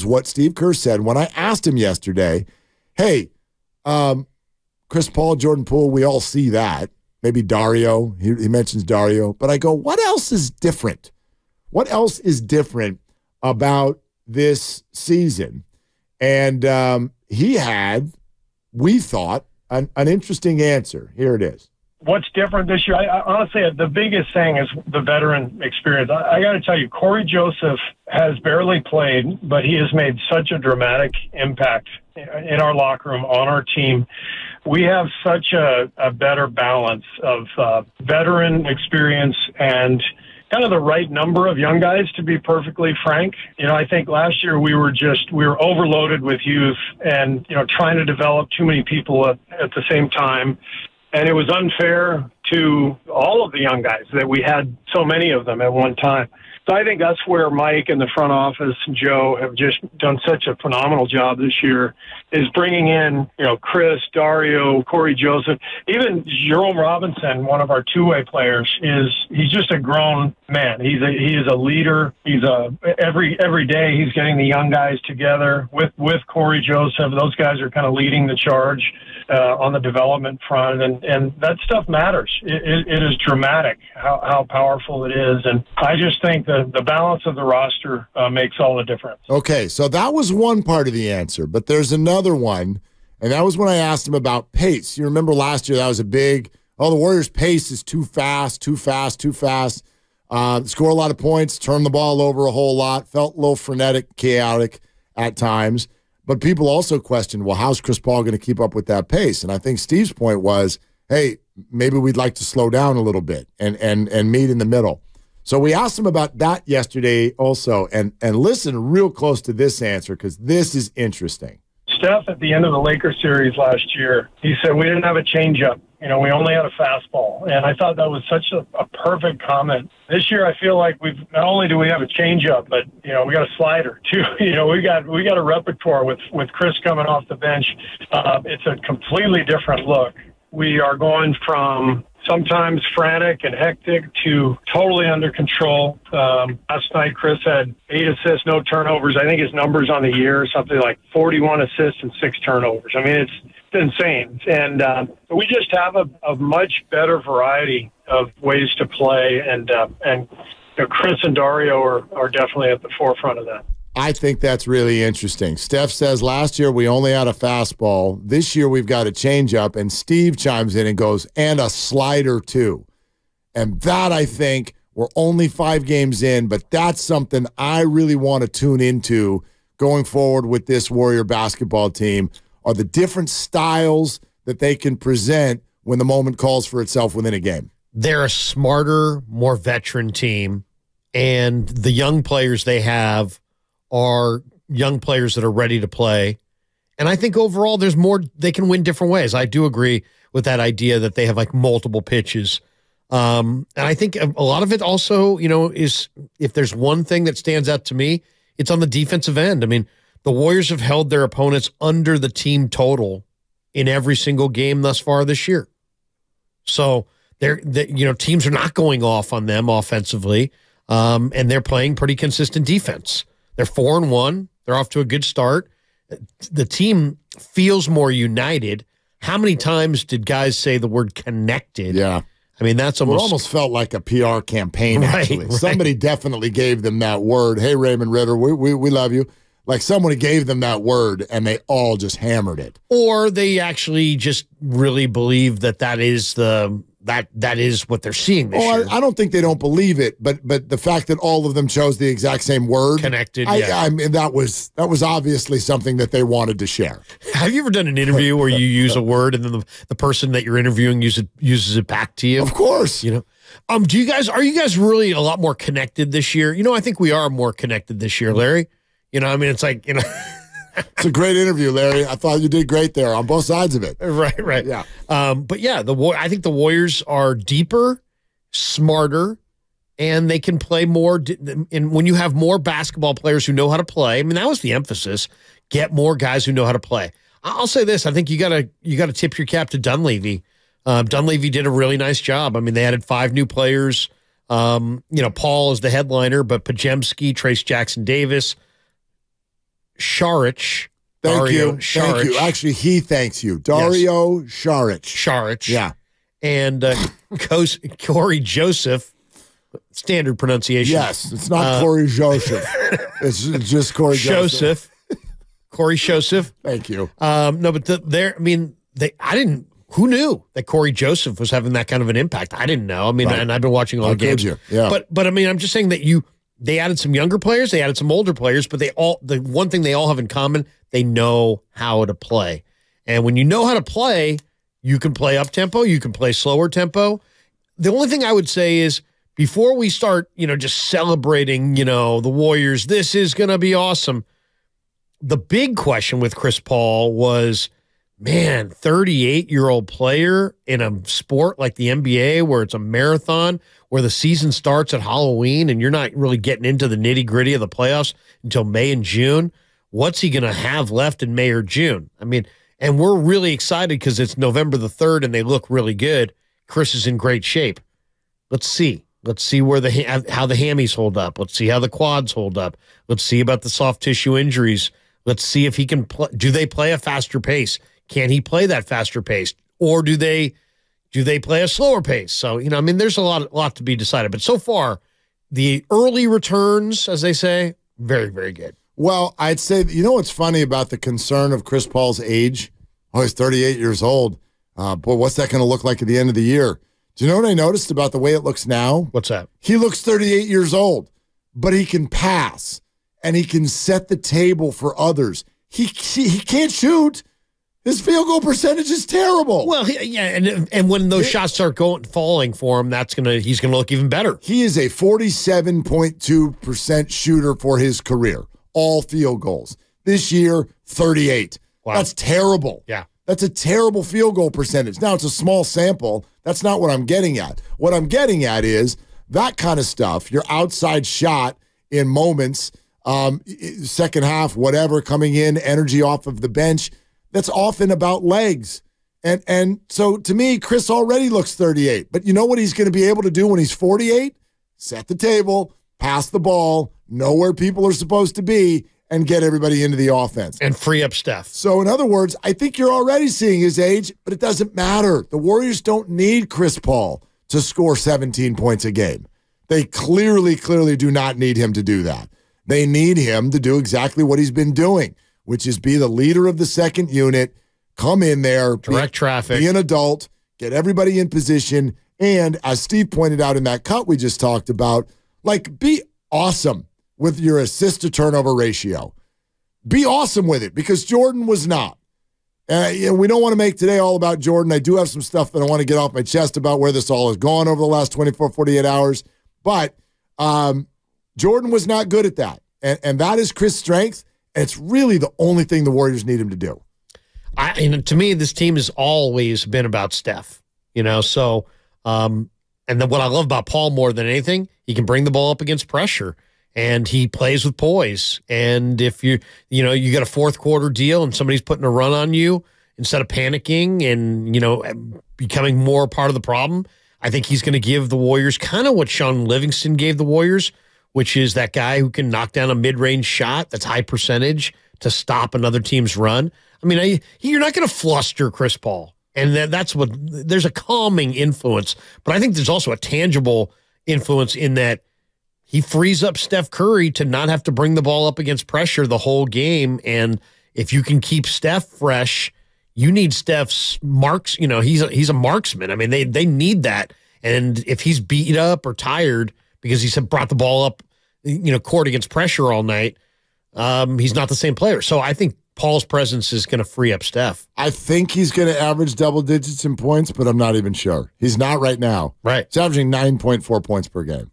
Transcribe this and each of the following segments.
what Steve Kerr said when I asked him yesterday, hey, Chris Paul, Jordan Poole, we all see that. Maybe Dario. He mentions Dario. But I go, what else is different? What else is different about this season? And he had, we thought, an interesting answer. Here it is. What's different this year? I honestly, the biggest thing is the veteran experience. I got to tell you, Corey Joseph has barely played, but he has made such a dramatic impact in our locker room, on our team. We have such a better balance of veteran experience and kind of the right number of young guys, to be perfectly frank. I think last year we were overloaded with youth and, trying to develop too many people at the same time. And it was unfair to all of the young guys that we had so many of them at one time. So I think that's where Mike and the front office and Joe have just done such a phenomenal job this year, is bringing in, Chris, Dario, Corey Joseph, even Jerome Robinson, one of our two-way players, he's just a grown man. He is a leader. Every day he's getting the young guys together with Corey Joseph. Those guys are kind of leading the charge on the development front, and that stuff matters. It is dramatic how powerful it is, and I just think that the balance of the roster makes all the difference. Okay, so that was one part of the answer, but there's another one, and that was when I asked him about pace. You remember last year that was a big, the Warriors' pace is too fast. Score a lot of points, turn the ball over a whole lot, felt a little frenetic, chaotic at times. But people also questioned, well, how's Chris Paul going to keep up with that pace? And I think Steve's point was, hey, maybe we'd like to slow down a little bit and meet in the middle. So we asked him about that yesterday also, and listen real close to this answer because this is interesting. Steph, at the end of the Lakers series last year, he said we didn't have a changeup. We only had a fastball. And I thought that was such a perfect comment. This year, I feel like not only do we have a changeup, but, we got a slider, too. We got a repertoire with Chris coming off the bench. It's a completely different look. We are going from sometimes frantic and hectic to totally under control. Last night, Chris had 8 assists, no turnovers. I think his numbers on the year, something like 41 assists and 6 turnovers. I mean, it's insane. And we just have a much better variety of ways to play. And Chris and Dario are definitely at the forefront of that. I think that's really interesting. Steph says last year we only had a fastball. This year we've got a changeup, and Steve chimes in and goes, and a slider too. And that, I think, we're only 5 games in, but that's something I really want to tune into going forward with this Warrior basketball team, are the different styles that they can present when the moment calls for itself within a game. They're a smarter, more veteran team, and the young players they have are young players that are ready to play. And I think overall there's more, they can win different ways. I do agree with that idea that they have like multiple pitches. And I think a lot of it also, is if there's one thing that stands out to me, it's on the defensive end. I mean, the Warriors have held their opponents under the team total in every single game thus far this year. So teams are not going off on them offensively, and they're playing pretty consistent defense. They're 4-1. They're off to a good start. The team feels more united. How many times did guys say the word connected? Yeah. I mean, that's almost felt like a PR campaign, actually. Right. Somebody definitely gave them that word. Hey, Raymond Ritter, we love you. Like somebody gave them that word, and they all just hammered it. Or they actually just really believe that is that is what they're seeing this year. I don't think they don't believe it, but the fact that all of them chose the exact same word. Connected, I mean, that was obviously something that they wanted to share. Have you ever done an interview where you use a word and then the person that you're interviewing uses it back to you? Of course. Are you guys really a lot more connected this year? I think we are more connected this year, Larry. It's like, It's a great interview, Larry. I thought you did great there on both sides of it. Right. Yeah. But yeah, I think the Warriors are deeper, smarter, and they can play more. And when you have more basketball players who know how to play, I mean, that was the emphasis. Get more guys who know how to play. I'll say this: I think you gotta tip your cap to Dunleavy. Dunleavy did a really nice job. I mean, they added 5 new players. Paul is the headliner, but Pajemski, Trace Jackson Davis, Saric. Thank Dario you. Saric. Thank you. Actually, he thanks you. Dario Saric. Saric. Yeah. And Corey Joseph, standard pronunciation. Yes, it's not Corey Joseph. It's just Corey Joseph. Corey Joseph. Thank you. No, but who knew that Corey Joseph was having that kind of an impact? I didn't know. I mean, and I've been watching all the games. Yeah. But I mean, I'm just saying that they added some younger players, they added some older players, but the one thing they all have in common, they know how to play. And when you know how to play, you can play up tempo, you can play slower tempo. The only thing I would say is before we start, just celebrating, the Warriors, this is going to be awesome. The big question with Chris Paul was, man, 38-year-old player in a sport like the NBA where it's a marathon, where the season starts at Halloween and you're not really getting into the nitty-gritty of the playoffs until May and June. What's he going to have left in May or June? I mean, and we're really excited because it's November the 3rd and they look really good. Chris is in great shape. Let's see. Let's see how the hammies hold up. Let's see how the quads hold up. Let's see about the soft tissue injuries. Let's see if he can play. Do they play a faster pace? Can he play that faster pace? Or do they play a slower pace? So, there's a lot to be decided. But so far, the early returns, as they say, very, very good. Well, I'd say, what's funny about the concern of Chris Paul's age? Oh, he's 38 years old. Boy, what's that going to look like at the end of the year? Do you know what I noticed about the way it looks now? What's that? He looks 38 years old, but he can pass, and he can set the table for others. He can't shoot. His field goal percentage is terrible. Well, and when those shots start falling for him, he's gonna look even better. He is a 47.2% shooter for his career, all field goals. This year, 38. Wow. That's terrible. Yeah. That's a terrible field goal percentage. Now, it's a small sample. That's not what I'm getting at. What I'm getting at is that kind of stuff, your outside shot in moments, second half, whatever, coming in, energy off of the bench, that's often about legs. And so to me, Chris already looks 38. But you know what he's going to be able to do when he's 48? Set the table, pass the ball, know where people are supposed to be, and get everybody into the offense. And free up Steph. So in other words, I think you're already seeing his age, but it doesn't matter. The Warriors don't need Chris Paul to score 17 points a game. They clearly do not need him to do that. They need him to do exactly what he's been doing, which is be the leader of the second unit, come in there, direct traffic, be an adult, get everybody in position, and as Steve pointed out in that cut we just talked about, be awesome with your assist to turnover ratio. Be awesome with it, because Jordan was not. We don't want to make today all about Jordan. I do have some stuff that I want to get off my chest about where this all has gone over the last 24, 48 hours. But Jordan was not good at that. And that is Chris' strength. And it's really the only thing the Warriors need him to do. To me, this team has always been about Steph. So and then what I love about Paul more than anything, he can bring the ball up against pressure. And he plays with poise. And if you got a fourth quarter deal and somebody's putting a run on you, instead of panicking and, becoming more part of the problem, I think he's going to give the Warriors kind of what Sean Livingston gave the Warriors, which is that guy who can knock down a mid-range shot that's high percentage to stop another team's run. I mean, you're not going to fluster Chris Paul. And there's a calming influence. But I think there's also a tangible influence in that he frees up Steph Curry to not have to bring the ball up against pressure the whole game. And if you can keep Steph fresh, you need Steph's marks. He's a marksman. I mean, they need that. And if he's beat up or tired because he's brought the ball up, court against pressure all night, he's not the same player. So I think Paul's presence is going to free up Steph. I think he's going to average double digits in points, but I'm not even sure. He's not right now. Right. He's averaging 9.4 points per game.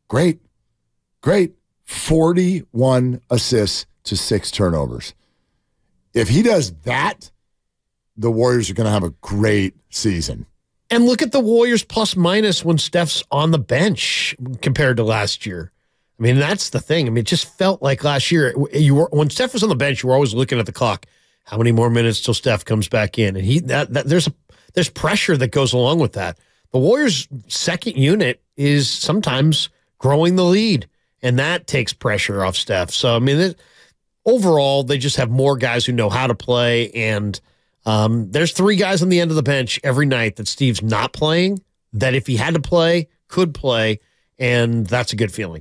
Great. 41 assists to 6 turnovers. If he does that, the Warriors are going to have a great season. And look at the Warriors plus minus when Steph's on the bench compared to last year. I mean, that's the thing. I mean, it just felt like last year when Steph was on the bench, you were always looking at the clock. How many more minutes till Steph comes back in? And there's pressure that goes along with that. The Warriors' second unit is sometimes growing the lead, and that takes pressure off Steph. So, I mean, overall, they just have more guys who know how to play. And there's 3 guys on the end of the bench every night that Steve's not playing, that if he had to play, could play. And that's a good feeling.